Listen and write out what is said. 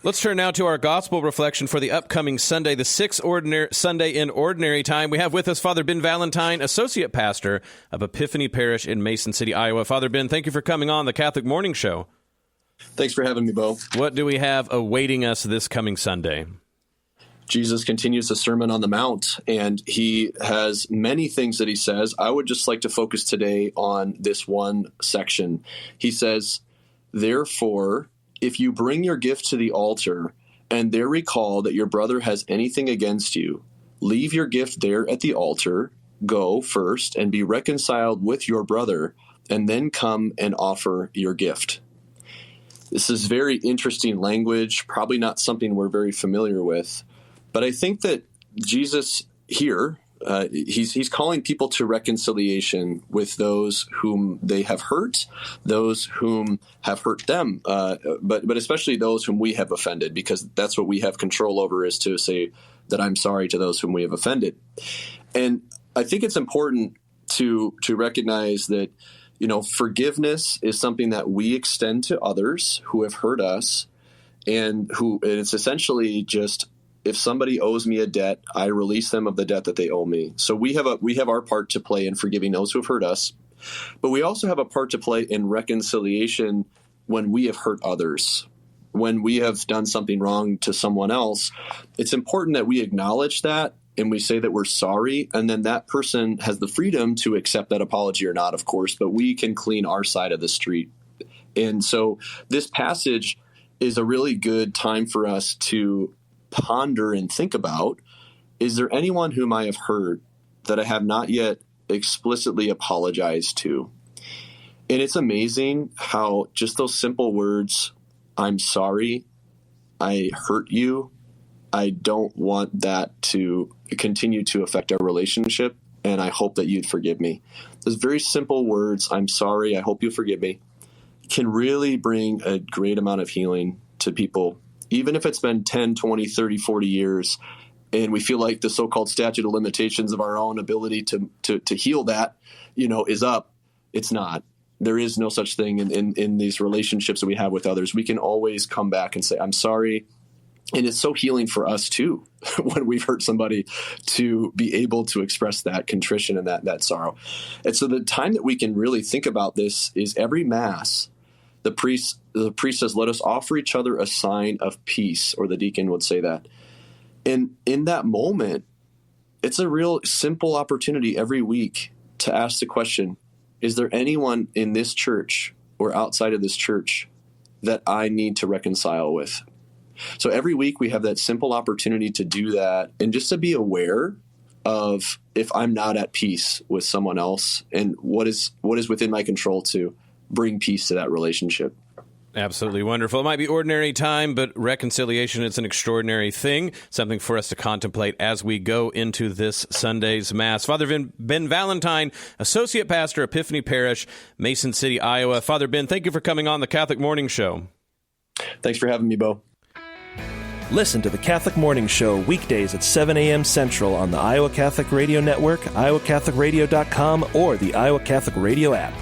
Let's turn now to our gospel reflection for the upcoming Sunday, the sixth Sunday in Ordinary Time. We have with us Father Ben Valentine, Associate Pastor of Epiphany Parish in Mason City, Iowa. Father Ben, thank you for coming on the Catholic Morning Show. Thanks for having me, Bo. What do we have awaiting us this coming Sunday? Jesus continues the Sermon on the Mount, and he has many things that he says. I would just like to focus today on this one section. He says, "Therefore, if you bring your gift to the altar and there recall that your brother has anything against you, leave your gift there at the altar, go first and be reconciled with your brother, and then come and offer your gift." This is very interesting language, probably not something we're very familiar with. But I think that Jesus here, he's calling people to reconciliation with those whom they have hurt, those whom have hurt them, but especially those whom we have offended, because that's what we have control over, is to say that I'm sorry to those whom we have offended. And I think it's important to recognize that, forgiveness is something that we extend to others who have hurt us, and it's essentially just, if somebody owes me a debt, I release them of the debt that they owe me. So we have our part to play in forgiving those who have hurt us, but we also have a part to play in reconciliation when we have hurt others. When we have done something wrong to someone else, it's important that we acknowledge that and we say that we're sorry, and then that person has the freedom to accept that apology or not, of course, but we can clean our side of the street. And so this passage is a really good time for us to ponder and think about, is there anyone whom I have hurt that I have not yet explicitly apologized to? And it's amazing how just those simple words, I'm sorry, I hurt you, I don't want that to continue to affect our relationship, and I hope that you'd forgive me. Those very simple words, I'm sorry, I hope you forgive me, can really bring a great amount of healing to people. Even if it's been 10, 20, 30, 40 years, and we feel like the so-called statute of limitations of our own ability to heal that, is up, it's not. There is no such thing in these relationships that we have with others. We can always come back and say, I'm sorry. And it's so healing for us, too, when we've hurt somebody, to be able to express that contrition and that sorrow. And so the time that we can really think about this is every Mass. The priest says, let us offer each other a sign of peace, or the deacon would say that. And in that moment, it's a real simple opportunity every week to ask the question, is there anyone in this church or outside of this church that I need to reconcile with? So every week we have that simple opportunity to do that, and just to be aware of if I'm not at peace with someone else, and what is within my control to bring peace to that relationship. Absolutely wonderful. It might be ordinary time, but reconciliation is an extraordinary thing, something for us to contemplate as we go into this Sunday's Mass. Father Ben Valentine, Associate Pastor, Epiphany Parish, Mason City, Iowa. Father Ben, thank you for coming on the Catholic Morning Show. Thanks for having me, Bo. Listen to the Catholic Morning Show weekdays at 7 a.m. Central on the Iowa Catholic Radio Network, iowacatholicradio.com, or the Iowa Catholic Radio app.